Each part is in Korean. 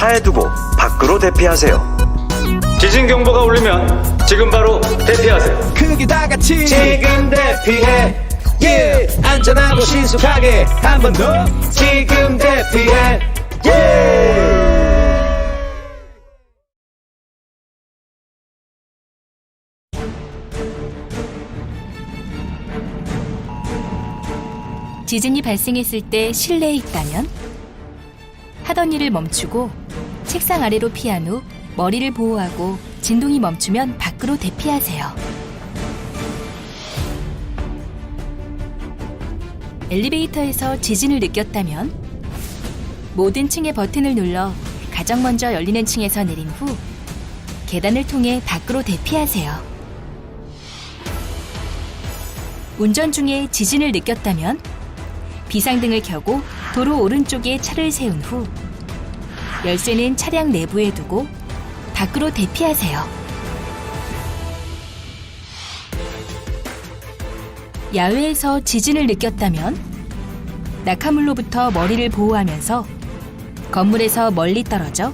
차에 두고 밖으로 대피하세요. 지진 경보가 울리면 지금 바로 대피하세요. 크게 다 같이 지금 대피해. 안전하고 신속하게 한 번 더 지금 대피해. 지진이 발생했을 때 실내에 있다면 하던 일을 멈추고 책상 아래로 피한 후 머리를 보호하고 진동이 멈추면 밖으로 대피하세요. 엘리베이터에서 지진을 느꼈다면 모든 층의 버튼을 눌러 가장 먼저 열리는 층에서 내린 후 계단을 통해 밖으로 대피하세요. 운전 중에 지진을 느꼈다면 비상등을 켜고 도로 오른쪽에 차를 세운 후 열쇠는 차량 내부에 두고 밖으로 대피하세요. 야외에서 지진을 느꼈다면 낙하물로부터 머리를 보호하면서 건물에서 멀리 떨어져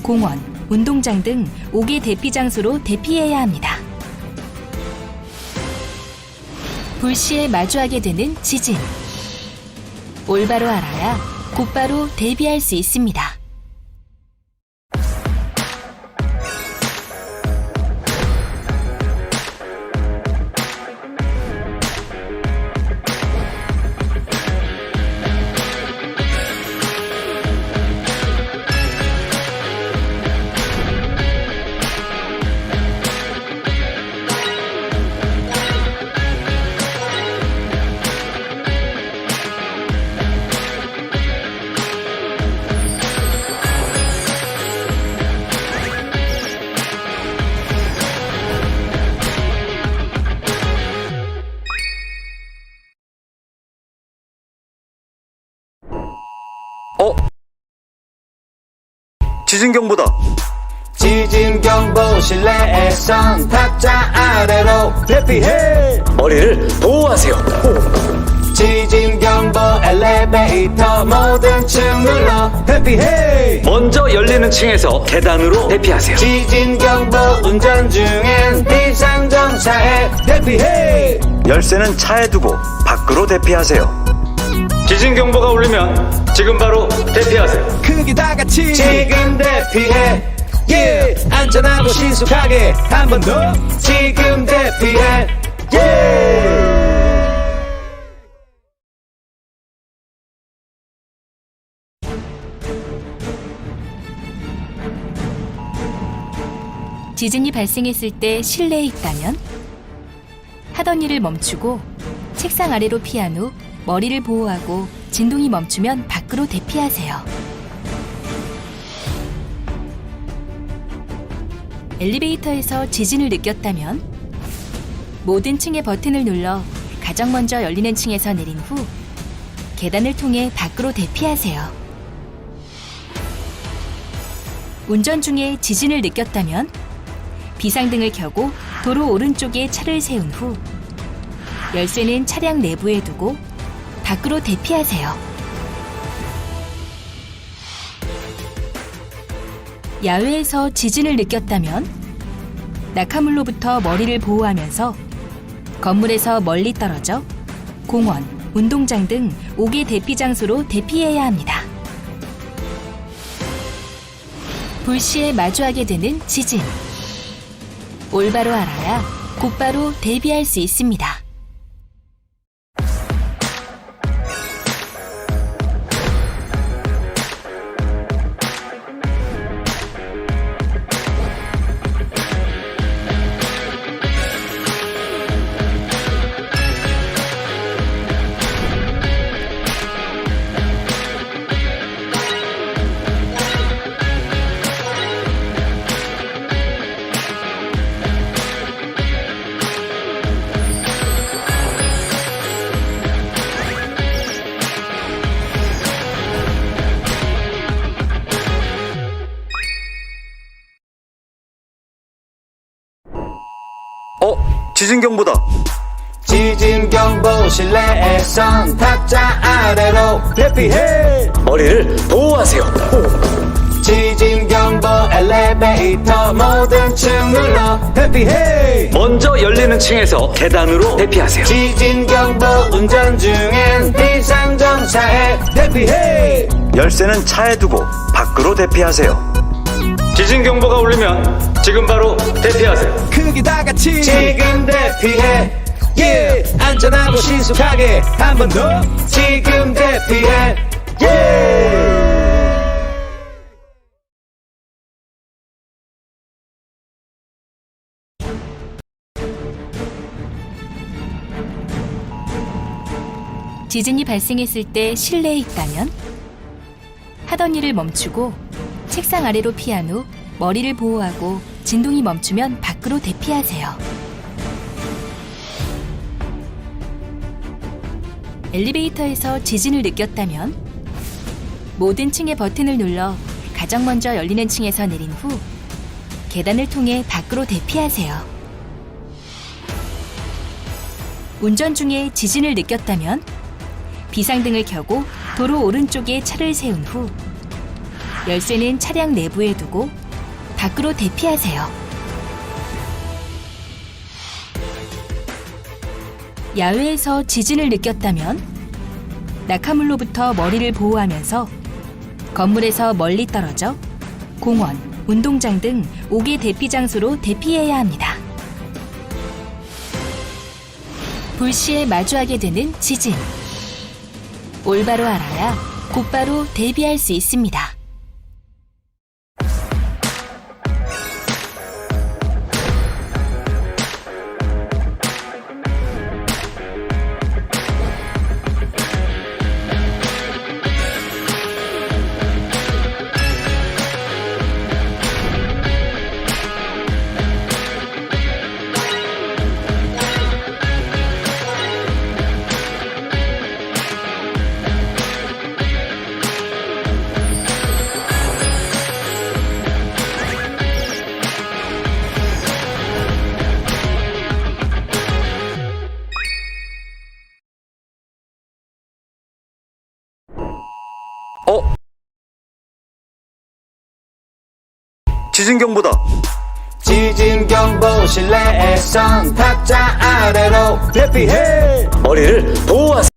공원, 운동장 등 5개 대피 장소로 대피해야 합니다. 불시에 마주하게 되는 지진. 올바로 알아야 곧바로 대비할 수 있습니다. 지진 경보다. 지진 경보 실내에선 탁자 아래로 대피해. 머리를 보호하세요. 지진 경보 엘리베이터 모든 층 눌러 대피해. 먼저 열리는 층에서 계단으로 대피하세요. 지진 경보 운전 중엔 비상정차에 대피해. 열쇠는 차에 두고 밖으로 대피하세요. 지진 경보가 울리면 지금 바로 대피하세요. 크게 다 같이 지금 대피해. 안전하고 신속하게 한 번 더 지금 대피해. 지진이 발생했을 때 실내에 있다면 하던 일을 멈추고 책상 아래로 피한 후 머리를 보호하고 진동이 멈추면 밖으로 대피하세요. 엘리베이터에서 지진을 느꼈다면 모든 층의 버튼을 눌러 가장 먼저 열리는 층에서 내린 후 계단을 통해 밖으로 대피하세요. 운전 중에 지진을 느꼈다면 비상등을 켜고 도로 오른쪽에 차를 세운 후 열쇠는 차량 내부에 두고 밖으로 대피하세요. 야외에서 지진을 느꼈다면 낙하물로부터 머리를 보호하면서 건물에서 멀리 떨어져 공원, 운동장 등 5개 대피 장소로 대피해야 합니다. 불시에 마주하게 되는 지진. 올바로 알아야 곧바로 대비할 수 있습니다. 지진 경보다. 지진 경보 실내에선 탁자 아래로 대피해. 머리를 보호하세요. 지진 경보 엘리베이터 모든 층 눌러 대피해. 먼저 열리는 층에서 계단으로 대피하세요. 지진 경보 운전 중엔 비상정차에 대피해. 열쇠는 차에 두고 밖으로 대피하세요. 지진 경보가 울리면 지금 바로 대피하세요. 크게 다 같이 지금 대피해. 안전하고 신속하게 한 번 더 지금 대피해. 지진이 발생했을 때 실내에 있다면 하던 일을 멈추고 책상 아래로 피한 후 머리를 보호하고 진동이 멈추면 밖으로 대피하세요. 엘리베이터에서 지진을 느꼈다면 모든 층의 버튼을 눌러 가장 먼저 열리는 층에서 내린 후 계단을 통해 밖으로 대피하세요. 운전 중에 지진을 느꼈다면 비상등을 켜고 도로 오른쪽에 차를 세운 후 열쇠는 차량 내부에 두고 밖으로 대피하세요. 야외에서 지진을 느꼈다면 낙하물로부터 머리를 보호하면서 건물에서 멀리 떨어져 공원, 운동장 등 5개 대피 장소로 대피해야 합니다. 불시에 마주하게 되는 지진. 올바로 알아야 곧바로 대비할 수 있습니다. 지진 경보다. 지진 경보 실내에선 탁자 아래로 대피해. 머리를 보호하세요.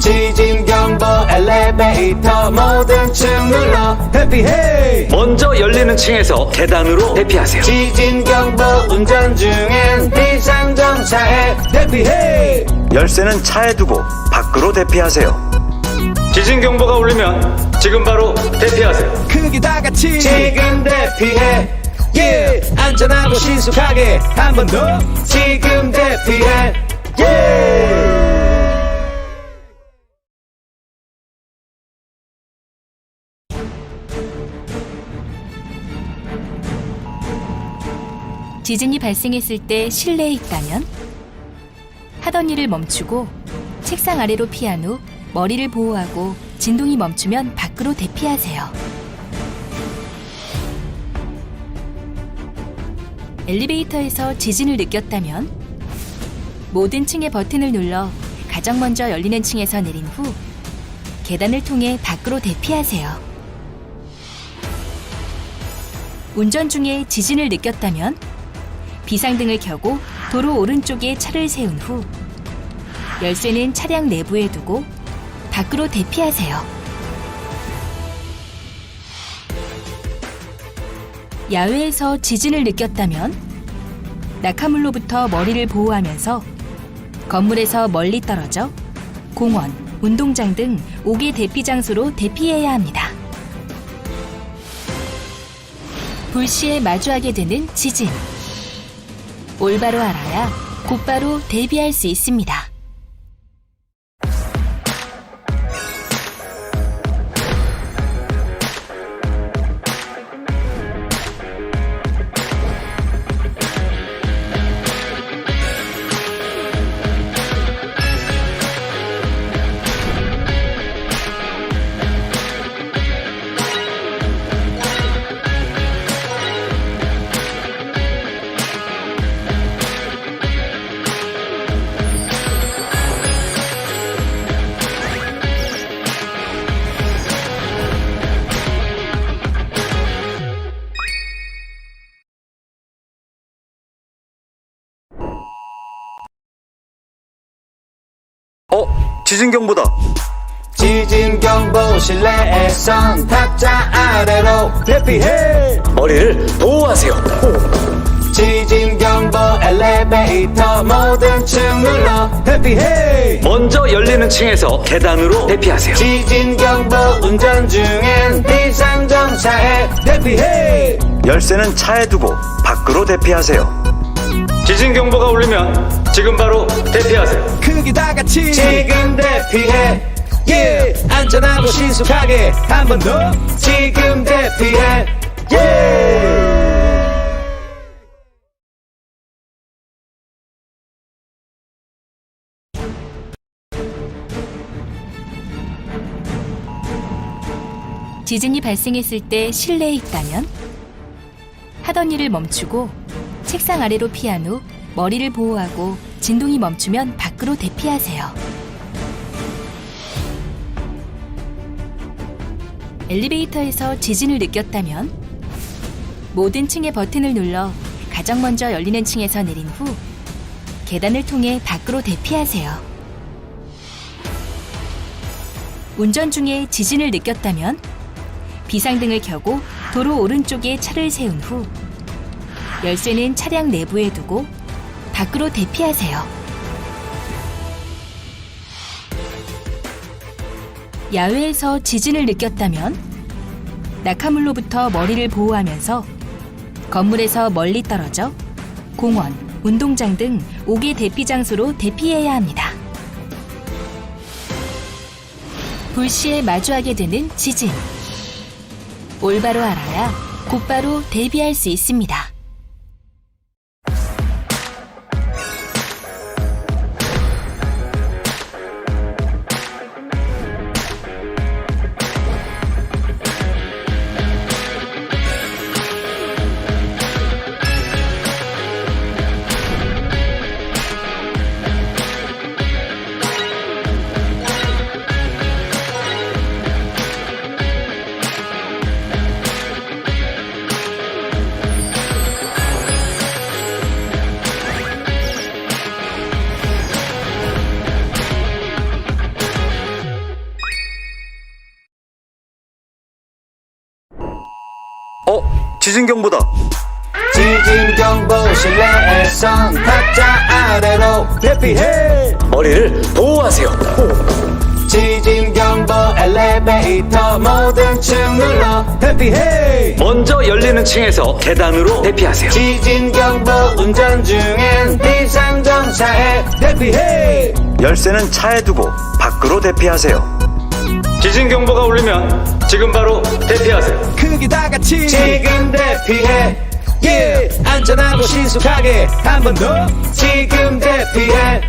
지진 경보 엘리베이터 모든 층 눌러 대피해. 먼저 열리는 층에서 계단으로 대피하세요. 지진 경보 운전 중엔 비상정차에 대피해. 열쇠는 차에 두고 밖으로 대피하세요. 지진 경보가 울리면 지금 바로 대피하세요. 크게 다 같이 지금 대피해. 안전하고 신속하게 한 번 더 지금 대피해. 지진이 발생했을 때 실내에 있다면 하던 일을 멈추고 책상 아래로 피한 후 머리를 보호하고 진동이 멈추면 밖으로 대피하세요. 엘리베이터에서 지진을 느꼈다면 모든 층의 버튼을 눌러 가장 먼저 열리는 층에서 내린 후 계단을 통해 밖으로 대피하세요. 운전 중에 지진을 느꼈다면 비상등을 켜고 도로 오른쪽에 차를 세운 후 열쇠는 차량 내부에 두고 밖으로 대피하세요. 야외에서 지진을 느꼈다면 낙하물로부터 머리를 보호하면서 건물에서 멀리 떨어져 공원, 운동장 등 5개 대피 장소로 대피해야 합니다. 불시에 마주하게 되는 지진. 올바로 알아야 곧바로 대비할 수 있습니다. 지진경보다 지진경보 실내에선 탁자 아래로 대피해. 머리를 보호하세요. 지진경보 엘리베이터 모든 층 눌러 대피해. 먼저 열리는 층에서 계단으로 대피하세요. 지진경보 운전 중엔 비상정차에 대피해. 열쇠는 차에 두고 밖으로 대피하세요. 지진 경보가 울리면 지금 바로 대피하세요. 크게 다 같이 지금 대피해. 안전하고 신속하게 한 번 더 지금 대피해. 지진이 발생했을 때 실내에 있다면 하던 일을 멈추고 책상 아래로 피한 후 머리를 보호하고 진동이 멈추면 밖으로 대피하세요. 엘리베이터에서 지진을 느꼈다면 모든 층의 버튼을 눌러 가장 먼저 열리는 층에서 내린 후 계단을 통해 밖으로 대피하세요. 운전 중에 지진을 느꼈다면 비상등을 켜고 도로 오른쪽에 차를 세운 후 열쇠는 차량 내부에 두고 밖으로 대피하세요. 야외에서 지진을 느꼈다면 낙하물로부터 머리를 보호하면서 건물에서 멀리 떨어져 공원, 운동장 등 5개 대피 장소로 대피해야 합니다. 불시에 마주하게 되는 지진. 올바로 알아야 곧바로 대비할 수 있습니다. 지진경보다 지진경보 실내에선 탁자 아래로 대피해. 머리를 보호하세요. 지진경보 엘리베이터 모든 층 눌러 대피해. 먼저 열리는 층에서 계단으로 대피하세요. 지진경보 운전 중엔 비상정차에 대피해. 열쇠는 차에 두고 밖으로 대피하세요. 지진 경보가 울리면 지금 바로 대피하세요. 크게 다 같이 지금 대피해. 안전하고 신속하게 한 번 더 지금 대피해.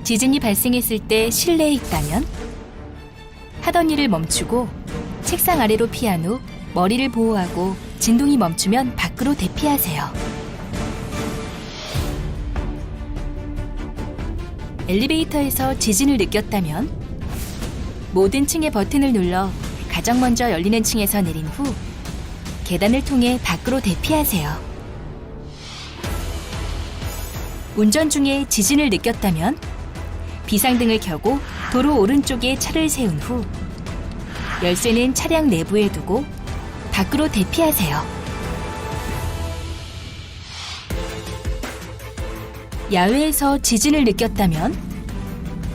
지진이 발생했을 때 실내에 있다면 하던 일을 멈추고 책상 아래로 피한 후 머리를 보호하고 진동이 멈추면 밖으로 대피하세요. 엘리베이터에서 지진을 느꼈다면 모든 층의 버튼을 눌러 가장 먼저 열리는 층에서 내린 후 계단을 통해 밖으로 대피하세요. 운전 중에 지진을 느꼈다면 비상등을 켜고 도로 오른쪽에 차를 세운 후 열쇠는 차량 내부에 두고 밖으로 대피하세요. 야외에서 지진을 느꼈다면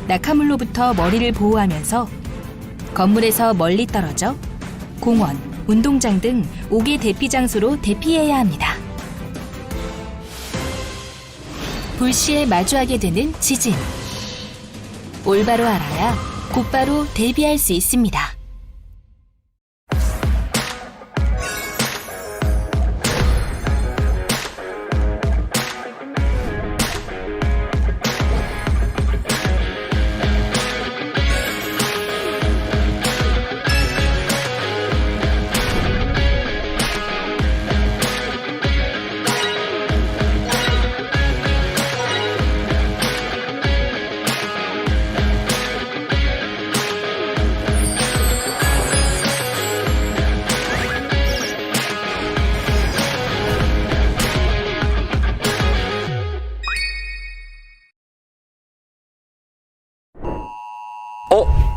낙하물로부터 머리를 보호하면서 건물에서 멀리 떨어져 공원, 운동장 등 5개 대피 장소로 대피해야 합니다. 불시에 마주하게 되는 지진. 올바로 알아야 곧바로 대비할 수 있습니다.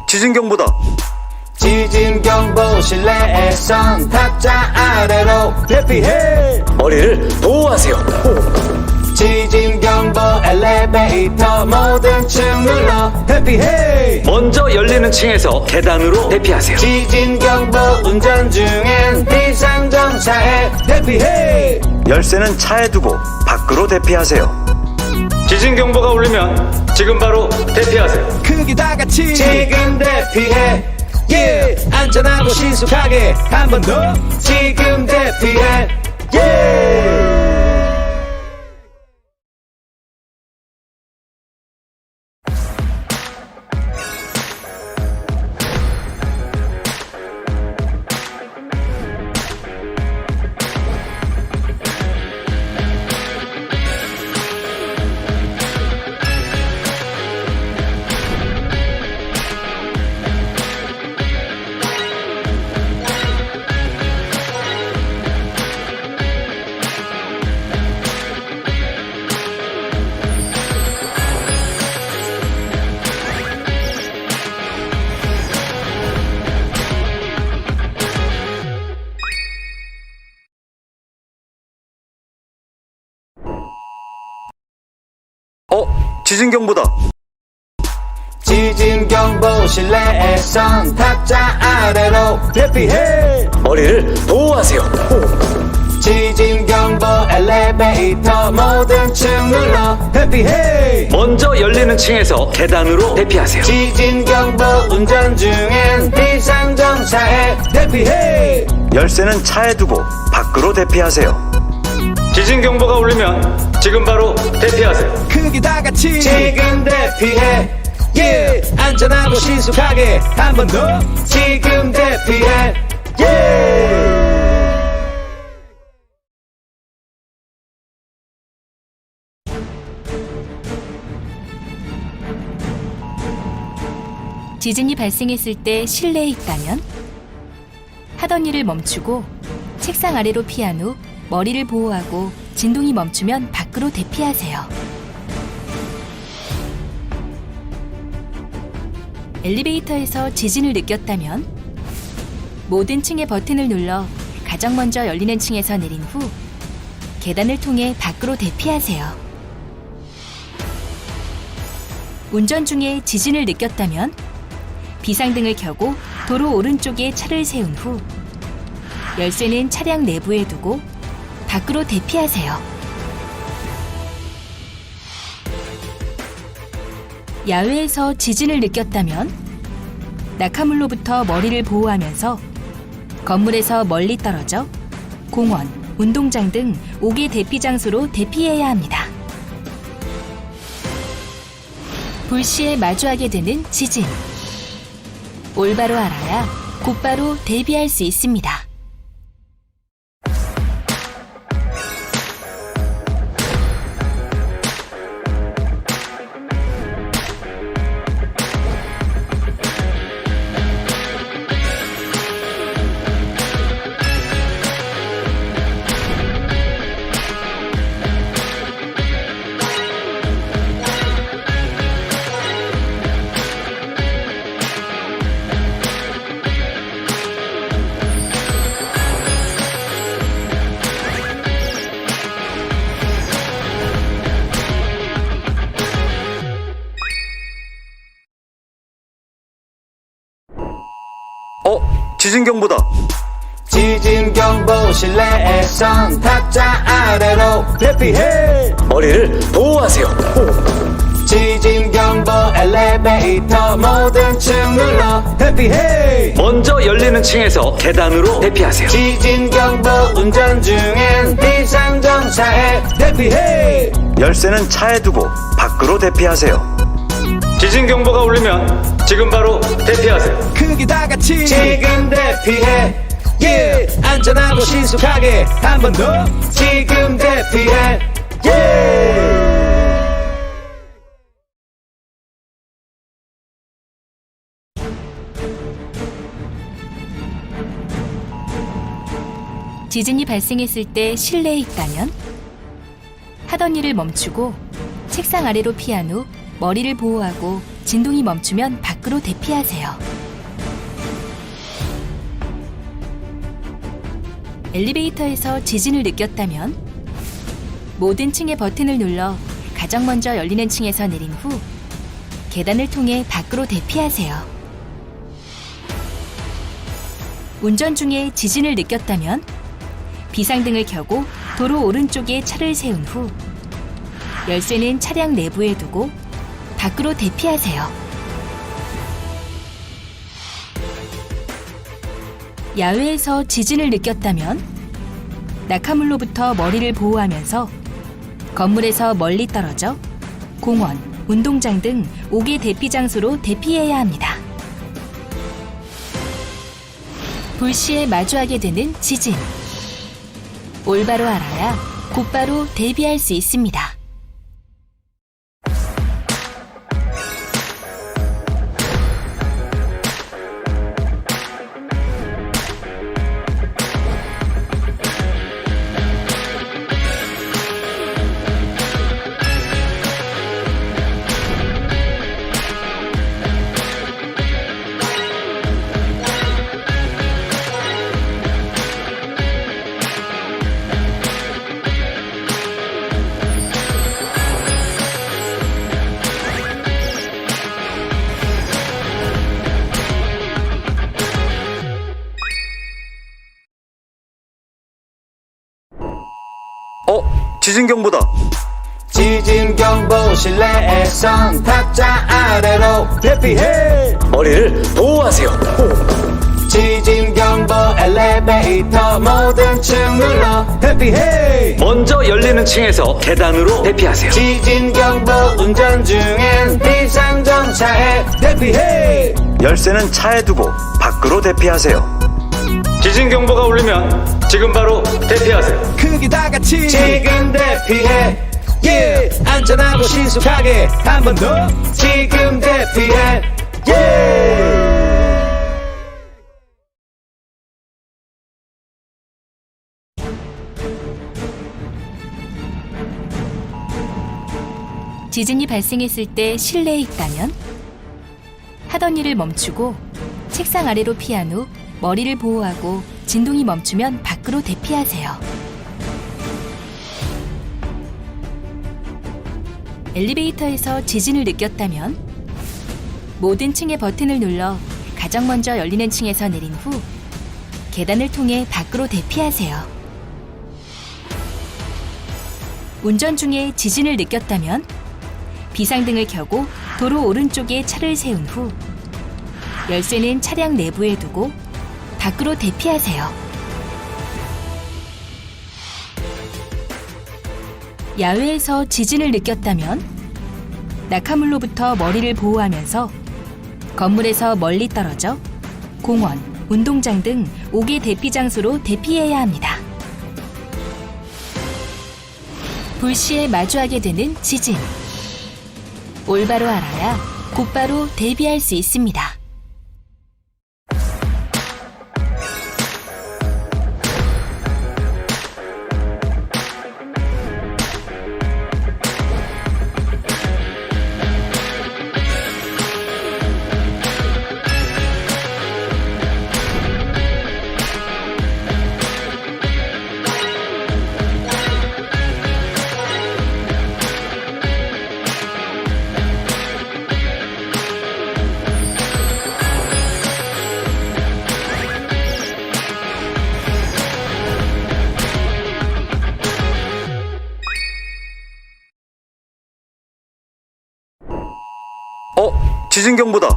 지진경보다. 지진경보 실내에선 탁자 아래로 대피해. 머리를 보호하세요. 지진경보 엘리베이터 모든 층 눌러 대피해. 먼저 열리는 층에서 계단으로 대피하세요. 지진경보 운전 중엔 비상정차에 대피해. 열쇠는 차에 두고 밖으로 대피하세요. 지진 경보가 울리면 지금 바로 대피하세요. 크게 다 같이 지금 대피해. 안전하고 신속하게 한 번 더 지금 대피해. 지진경보다. 지진경보 실내에선 탁자 아래로 대피해. 머리를 보호하세요. 지진경보 엘리베이터 모든 층 눌러 대피해. 먼저 열리는 층에서 계단으로 대피하세요. 지진경보 운전 중엔 비상정차에 대피해. 열쇠는 차에 두고 밖으로 대피하세요. 지진 경보가 울리면 지금 바로 대피하세요. 크게 다 같이 지금 대피해. 안전하고 신속하게 한 번 더 지금 대피해. 지진이 발생했을 때 실내에 있다면 하던 일을 멈추고 책상 아래로 피한 후 머리를 보호하고 진동이 멈추면 밖으로 대피하세요. 엘리베이터에서 지진을 느꼈다면 모든 층의 버튼을 눌러 가장 먼저 열리는 층에서 내린 후 계단을 통해 밖으로 대피하세요. 운전 중에 지진을 느꼈다면 비상등을 켜고 도로 오른쪽에 차를 세운 후 열쇠는 차량 내부에 두고 밖으로 대피하세요. 야외에서 지진을 느꼈다면 낙하물로부터 머리를 보호하면서 건물에서 멀리 떨어져 공원, 운동장 등 5개 대피 장소로 대피해야 합니다. 불시에 마주하게 되는 지진. 올바로 알아야 곧바로 대비할 수 있습니다. 지진경보다. 지진경보 실내에선 탁자 아래로 대피해. 머리를 보호하세요. 지진경보 엘리베이터 모든 층 눌러 대피해. 먼저 열리는 층에서 계단으로 대피하세요. 지진경보 운전 중엔 비상정차에 대피해. 열쇠는 차에 두고 밖으로 대피하세요. 지진 경보가 울리면 지금 바로 대피하세요. 크게 다 같이 지금 대피해. 안전하고 신속하게 한 번 더 지금 대피해. 지진이 발생했을 때 실내에 있다면 하던 일을 멈추고 책상 아래로 피한 후 머리를 보호하고 진동이 멈추면 밖으로 대피하세요. 엘리베이터에서 지진을 느꼈다면 모든 층의 버튼을 눌러 가장 먼저 열리는 층에서 내린 후 계단을 통해 밖으로 대피하세요. 운전 중에 지진을 느꼈다면 비상등을 켜고 도로 오른쪽에 차를 세운 후 열쇠는 차량 내부에 두고 밖으로 대피하세요. 야외에서 지진을 느꼈다면 낙하물로부터 머리를 보호하면서 건물에서 멀리 떨어져 공원, 운동장 등 5개 대피 장소로 대피해야 합니다. 불시에 마주하게 되는 지진. 올바로 알아야 곧바로 대비할 수 있습니다. 지진경보다. 지진경보 실내에선 탁자 아래로 대피해. 머리를 보호하세요. 지진경보 엘리베이터 모든 층 눌러 대피해. 먼저 열리는 층에서 계단으로 대피하세요. 지진경보 운전 중엔 비상정차에 대피해. 열쇠는 차에 두고 밖으로 대피하세요. 지진 경보가 울리면 지금 바로 대피하세요. 크게 다 같이 지금 대피해. 안전하고 신속하게 한 번 더 지금 대피해. 지진이 발생했을 때 실내에 있다면 하던 일을 멈추고 책상 아래로 피한 후 머리를 보호하고 진동이 멈추면 밖으로 대피하세요. 엘리베이터에서 지진을 느꼈다면 모든 층의 버튼을 눌러 가장 먼저 열리는 층에서 내린 후 계단을 통해 밖으로 대피하세요. 운전 중에 지진을 느꼈다면 비상등을 켜고 도로 오른쪽에 차를 세운 후 열쇠는 차량 내부에 두고 밖으로 대피하세요. 야외에서 지진을 느꼈다면 낙하물로부터 머리를 보호하면서 건물에서 멀리 떨어져 공원, 운동장 등 5개 대피 장소로 대피해야 합니다. 불시에 마주하게 되는 지진. 올바로 알아야 곧바로 대비할 수 있습니다. 지진경보다.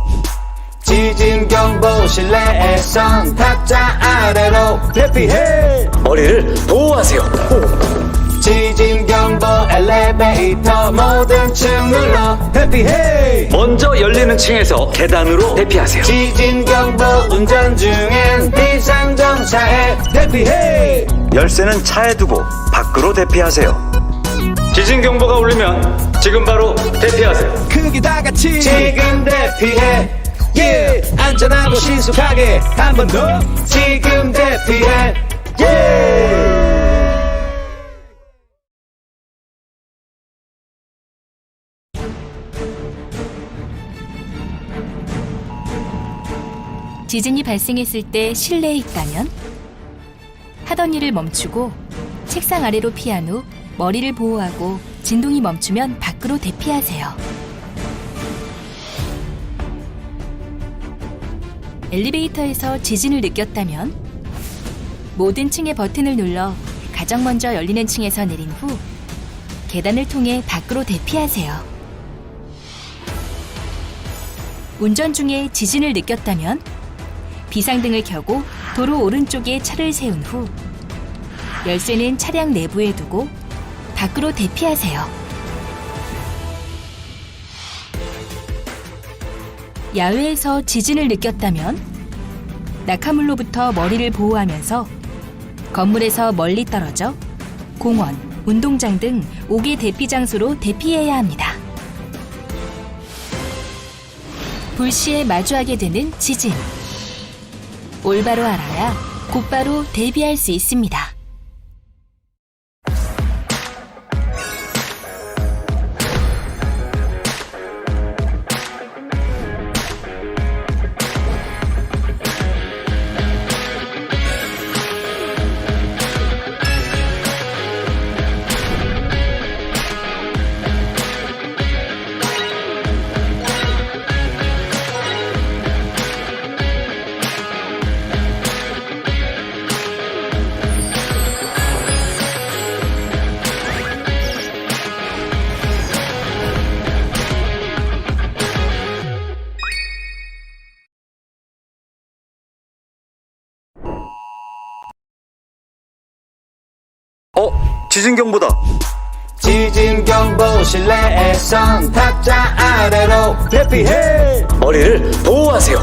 지진경보 실내에선 탁자 아래로 대피해. 머리를 보호하세요. 지진경보 엘리베이터 모든 층 눌러 대피해. 먼저 열리는 층에서 계단으로 대피하세요. 지진경보 운전 중엔 비상정차에 대피해. 열쇠는 차에 두고 밖으로 대피하세요. 지진 경보가 울리면 지금 바로 대피하세요. 크게 다 같이 지금 대피해. 안전하고 신속하게 한 번 더 지금 대피해. 지진이 발생했을 때 실내에 있다면 하던 일을 멈추고 책상 아래로 피한 후 머리를 보호하고 진동이 멈추면 밖으로 대피하세요. 엘리베이터에서 지진을 느꼈다면 모든 층의 버튼을 눌러 가장 먼저 열리는 층에서 내린 후 계단을 통해 밖으로 대피하세요. 운전 중에 지진을 느꼈다면 비상등을 켜고 도로 오른쪽에 차를 세운 후 열쇠는 차량 내부에 두고 밖으로 대피하세요. 야외에서 지진을 느꼈다면 낙하물로부터 머리를 보호하면서 건물에서 멀리 떨어져 공원, 운동장 등 5개 대피 장소로 대피해야 합니다. 불시에 마주하게 되는 지진. 올바로 알아야 곧바로 대비할 수 있습니다. 지진 경보다. 지진 경보 실내에선 탁자 아래로 대피해. 머리를 보호하세요.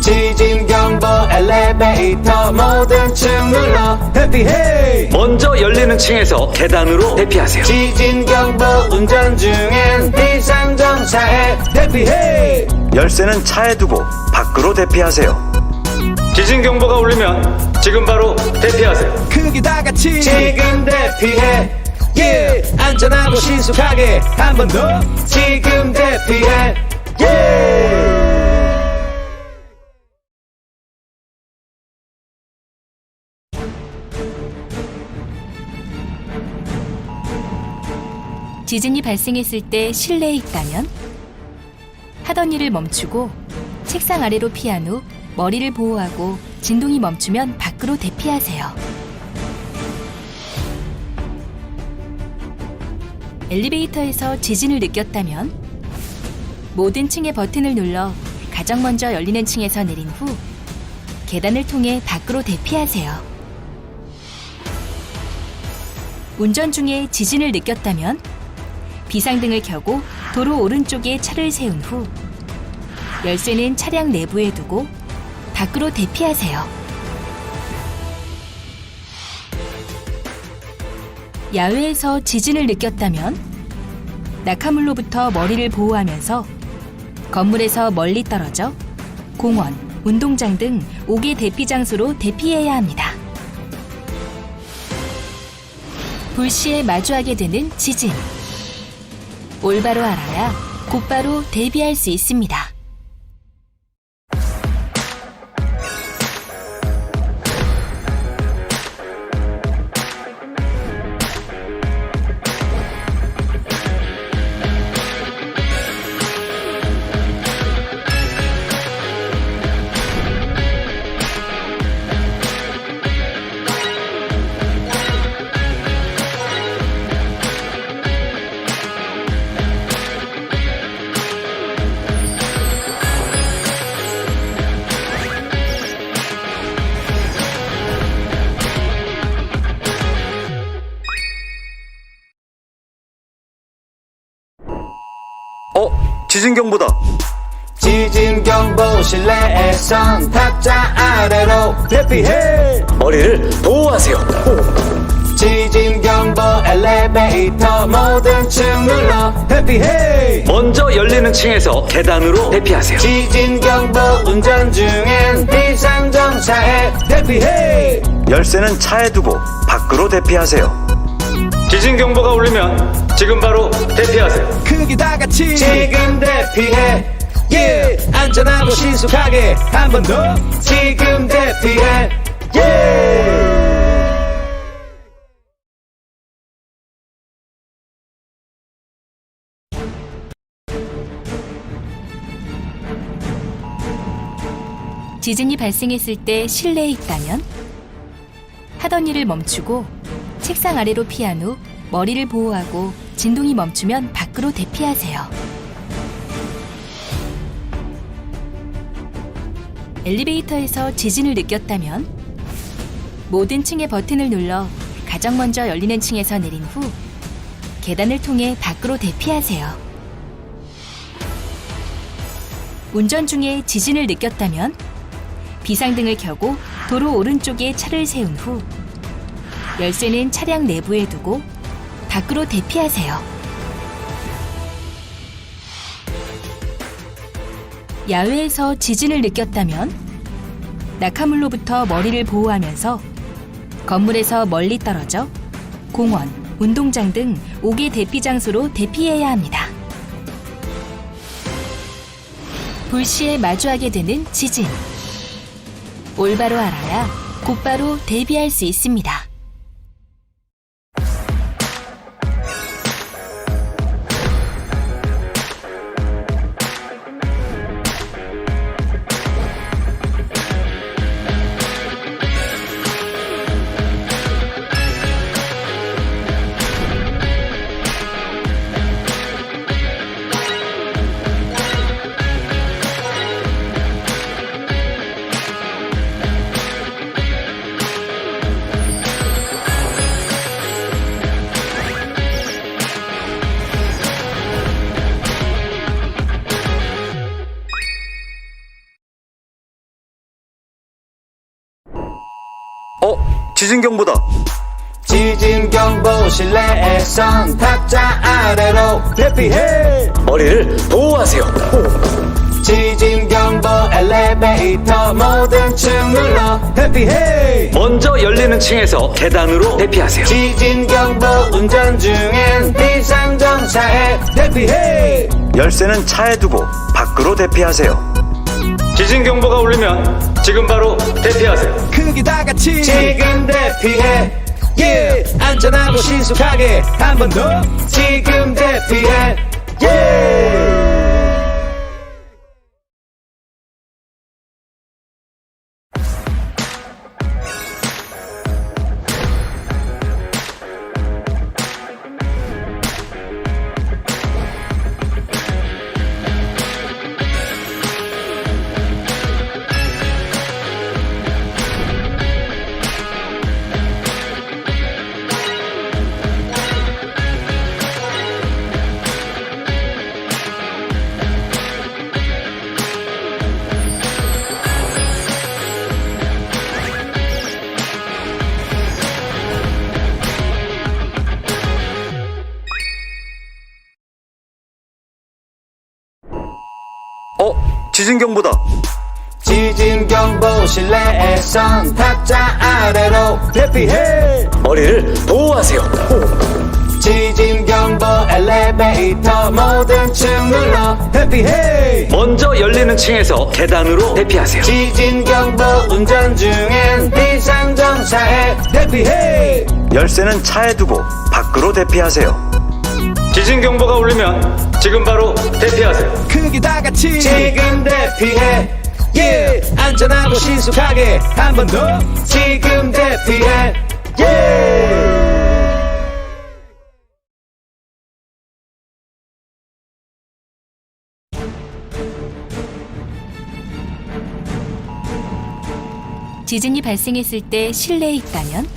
지진 경보 엘리베이터 모든 층 눌러 대피해. 먼저 열리는 층에서 계단으로 대피하세요. 지진 경보 운전 중엔 비상정차에 대피해. 열쇠는 차에 두고 밖으로 대피하세요. 지진 경보가 울리면 지금 바로 대피하세요. 크게 다 같이 지금 대피해. 안전하고 신속하게 한 번 더 지금 대피해. 지진이 발생했을 때 실내에 있다면 하던 일을 멈추고 책상 아래로 피한 후 머리를 보호하고 진동이 멈추면 밖으로 대피하세요. 엘리베이터에서 지진을 느꼈다면 모든 층의 버튼을 눌러 가장 먼저 열리는 층에서 내린 후 계단을 통해 밖으로 대피하세요. 운전 중에 지진을 느꼈다면 비상등을 켜고 도로 오른쪽에 차를 세운 후 열쇠는 차량 내부에 두고 밖으로 대피하세요. 야외에서 지진을 느꼈다면 낙하물로부터 머리를 보호하면서 건물에서 멀리 떨어져 공원, 운동장 등 5개 대피 장소로 대피해야 합니다. 불시에 마주하게 되는 지진. 올바로 알아야 곧바로 대비할 수 있습니다. 지진 경보다. 지진 경보 실내에선 탁자 아래로 대피해. 머리를 보호하세요. 지진 경보 엘리베이터 모든 층 눌러 대피해. 먼저 열리는 층에서 계단으로 대피하세요. 지진 경보 운전 중엔 비상정차에 대피해. 열쇠는 차에 두고 밖으로 대피하세요. 지진 경보가 울리면 지금 바로 대피하세요. 크게 다 같이 지금 대피해. yeah. 안전하고 신속하게 한 번 더 지금 대피해 yeah. 지진이 발생했을 때 실내에 있다면 하던 일을 멈추고 책상 아래로 피한 후 머리를 보호하고 진동이 멈추면 밖으로 대피하세요. 엘리베이터에서 지진을 느꼈다면 모든 층의 버튼을 눌러 가장 먼저 열리는 층에서 내린 후 계단을 통해 밖으로 대피하세요. 운전 중에 지진을 느꼈다면 비상등을 켜고 도로 오른쪽에 차를 세운 후 열쇠는 차량 내부에 두고 밖으로 대피하세요. 야외에서 지진을 느꼈다면 낙하물로부터 머리를 보호하면서 건물에서 멀리 떨어져 공원, 운동장 등 5개 대피 장소로 대피해야 합니다. 불시에 마주하게 되는 지진. 올바로 알아야 곧바로 대비할 수 있습니다. 지진경보다. 지진경보 실내에선 탁자 아래로 대피해 머리를 보호하세요. 지진경보 엘리베이터 모든 층 눌러 대피해 먼저 열리는 층에서 계단으로 대피하세요. 지진경보 운전 중엔 비상정차에 대피해 열쇠는 차에 두고 밖으로 대피하세요. 지진 경보가 울리면 지금 바로 대피하세요. 크게 다같이 지금 대피해 yeah. 안전하고 신속하게 한 번 더 지금 대피해 yeah. 지진경보다. 지진경보 실내에선 탁자 아래로 대피해 머리를 보호하세요. 지진경보 엘리베이터 모든 층 눌러 대피해 먼저 열리는 층에서 계단으로 대피하세요. 지진경보 운전 중엔 비상정차에 대피해 열쇠는 차에 두고 밖으로 대피하세요. 지진 경보가 울리면 지금 바로 대피하세요. 크게 다같이 지금 대피해 yeah. 안전하고 신속하게 한 번 더 지금 대피해 yeah. 지진이 발생했을 때 실내에 있다면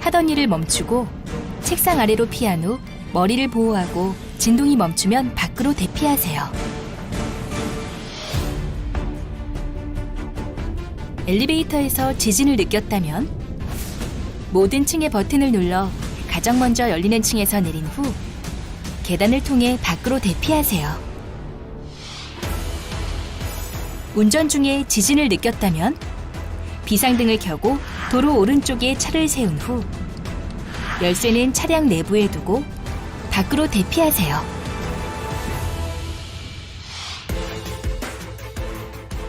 하던 일을 멈추고 책상 아래로 피한 후 머리를 보호하고 진동이 멈추면 밖으로 대피하세요. 엘리베이터에서 지진을 느꼈다면 모든 층의 버튼을 눌러 가장 먼저 열리는 층에서 내린 후 계단을 통해 밖으로 대피하세요. 운전 중에 지진을 느꼈다면 비상등을 켜고 도로 오른쪽에 차를 세운 후 열쇠는 차량 내부에 두고 밖으로 대피하세요.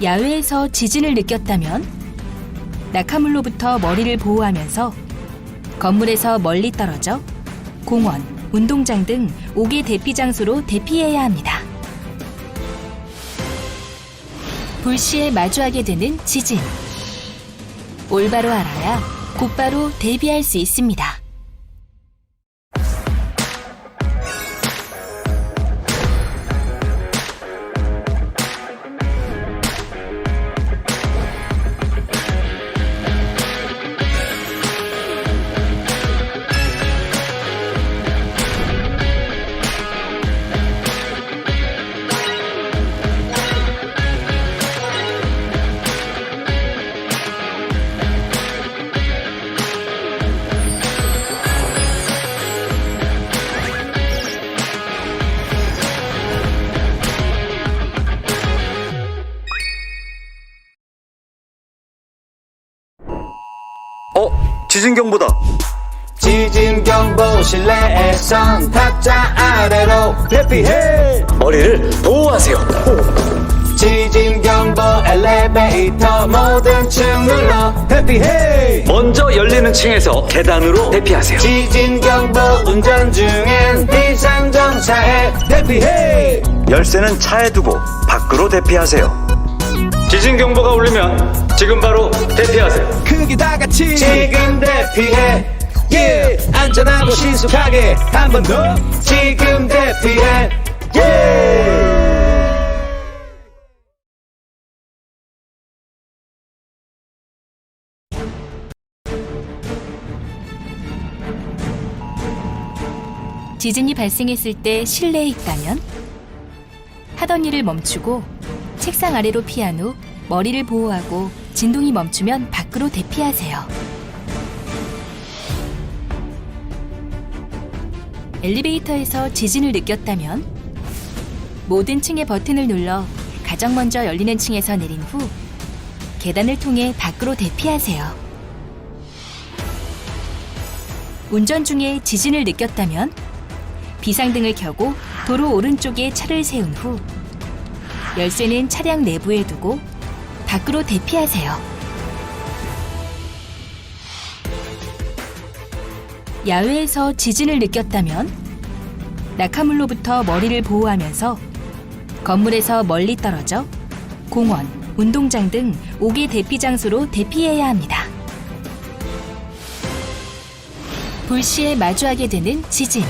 야외에서 지진을 느꼈다면 낙하물로부터 머리를 보호하면서 건물에서 멀리 떨어져 공원, 운동장 등 5개 대피 장소로 대피해야 합니다. 불시에 마주하게 되는 지진. 올바로 알아야 곧바로 대비할 수 있습니다. 지진경보다. 지진경보 실내에선 탁자 아래로 대피해. 머리를 보호하세요. 지진경보 엘리베이터 모든 층 눌러 대피해. 먼저 열리는 층에서 계단으로 대피하세요. 지진경보 운전 중엔 비상정차에 대피해. 열쇠는 차에 두고 밖으로 대피하세요. 지진 경보가 울리면 지금 바로 대피하세요. 크게 다 같이 지금 대피해. 안전하고 신속하게 한 번 더 지금 대피해. 지진이 발생했을 때 실내에 있다면 하던 일을 멈추고 책상 아래로 피한 후 머리를 보호하고 진동이 멈추면 밖으로 대피하세요. 엘리베이터에서 지진을 느꼈다면 모든 층의 버튼을 눌러 가장 먼저 열리는 층에서 내린 후 계단을 통해 밖으로 대피하세요. 운전 중에 지진을 느꼈다면 비상등을 켜고 도로 오른쪽에 차를 세운 후 열쇠는 차량 내부에 두고 밖으로 대피하세요. 야외에서 지진을 느꼈다면 낙하물로부터 머리를 보호하면서 건물에서 멀리 떨어져 공원, 운동장 등 5개 대피 장소로 대피해야 합니다. 불시에 마주하게 되는 지진.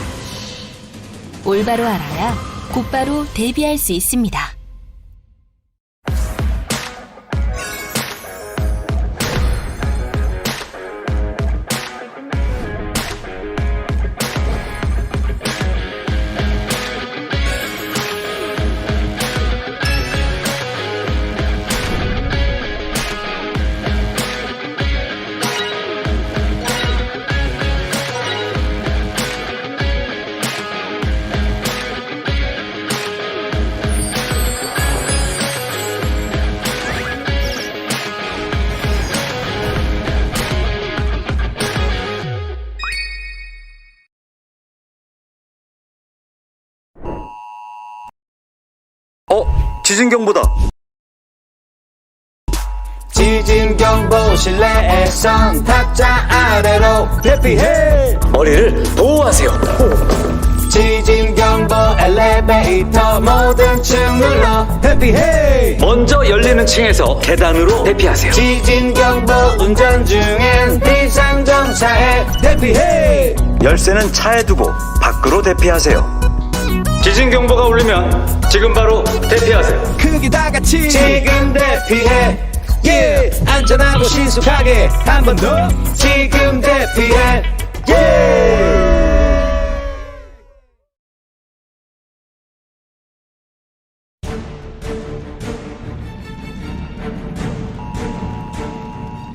올바로 알아야 곧바로 대비할 수 있습니다. 지진경보다. 지진경보 실내에선 탁자 아래로 대피해. 머리를 보호하세요. 지진경보 엘리베이터 모든 층 눌러 대피해. 먼저 열리는 층에서 계단으로 대피하세요. 지진경보 운전 중엔 비상정차에 대피해. 열쇠는 차에 두고 밖으로 대피하세요. 지진 경보가 울리면 지금 바로 대피하세요. 크게 다 같이 지금 대피해. 안전하고 신속하게 한 번 더 지금 대피해.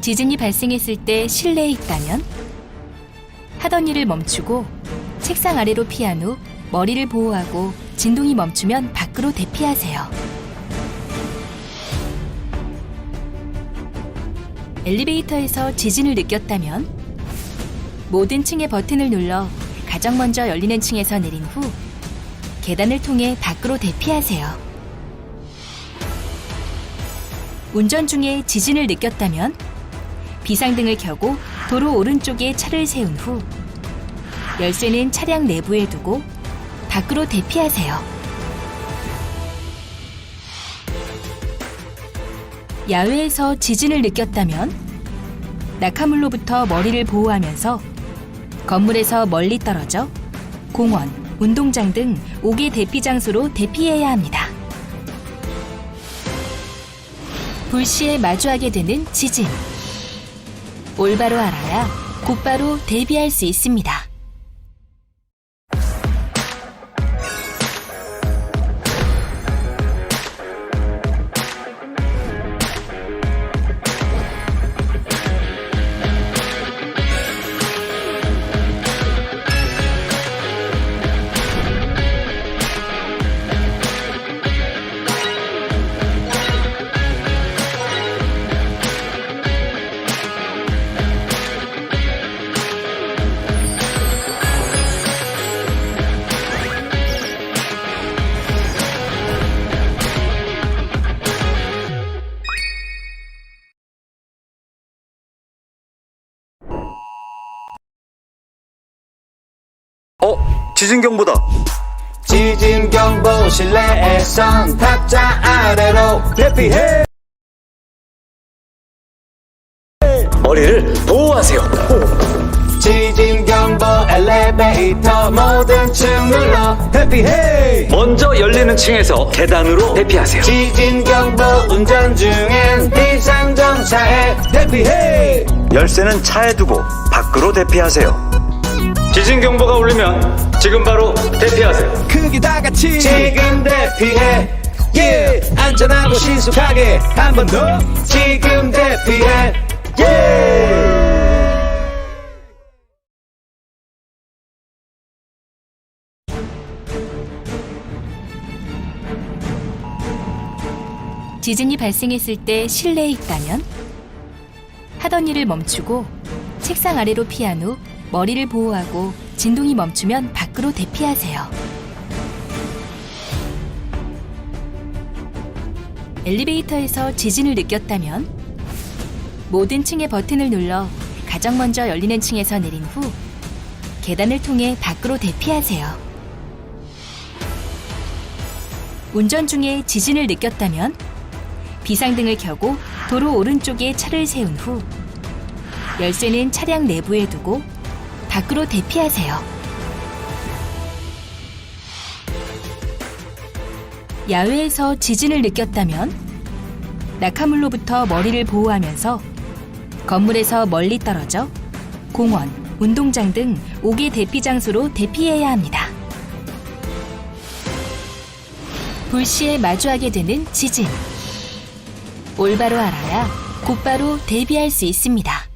지진이 발생했을 때 실내에 있다면 하던 일을 멈추고 책상 아래로 피한 후 머리를 보호하고 진동이 멈추면 밖으로 대피하세요. 엘리베이터에서 지진을 느꼈다면 모든 층의 버튼을 눌러 가장 먼저 열리는 층에서 내린 후 계단을 통해 밖으로 대피하세요. 운전 중에 지진을 느꼈다면 비상등을 켜고 도로 오른쪽에 차를 세운 후 열쇠는 차량 내부에 두고 밖으로 대피하세요. 야외에서 지진을 느꼈다면 낙하물로부터 머리를 보호하면서 건물에서 멀리 떨어져 공원, 운동장 등 5개 대피 장소로 대피해야 합니다. 불시에 마주하게 되는 지진. 올바로 알아야 곧바로 대비할 수 있습니다. 지진 경보다. 지진 경보 실내에선 탁자 아래로 대피해. 머리를 보호하세요. 지진 경보 엘리베이터 모든 층 눌러 대피해. 먼저 열리는 층에서 계단으로 대피하세요. 지진 경보 운전 중엔 비상정차에 대피해. 열쇠는 차에 두고 밖으로 대피하세요. 지진 경보가 울리면 지금 바로 대피하세요. 크게 다 같이 지금 대피해. 안전하고 신속하게 한 번 더 지금 대피해. 지진이 발생했을 때 실내에 있다면 하던 일을 멈추고 책상 아래로 피한 후 머리를 보호하고 진동이 멈추면 밖으로 대피하세요. 엘리베이터에서 지진을 느꼈다면 모든 층의 버튼을 눌러 가장 먼저 열리는 층에서 내린 후 계단을 통해 밖으로 대피하세요. 운전 중에 지진을 느꼈다면 비상등을 켜고 도로 오른쪽에 차를 세운 후 열쇠는 차량 내부에 두고 밖으로 대피하세요. 야외에서 지진을 느꼈다면 낙하물로부터 머리를 보호하면서 건물에서 멀리 떨어져 공원, 운동장 등 5개 대피 장소로 대피해야 합니다. 불시에 마주하게 되는 지진. 올바로 알아야 곧바로 대비할 수 있습니다.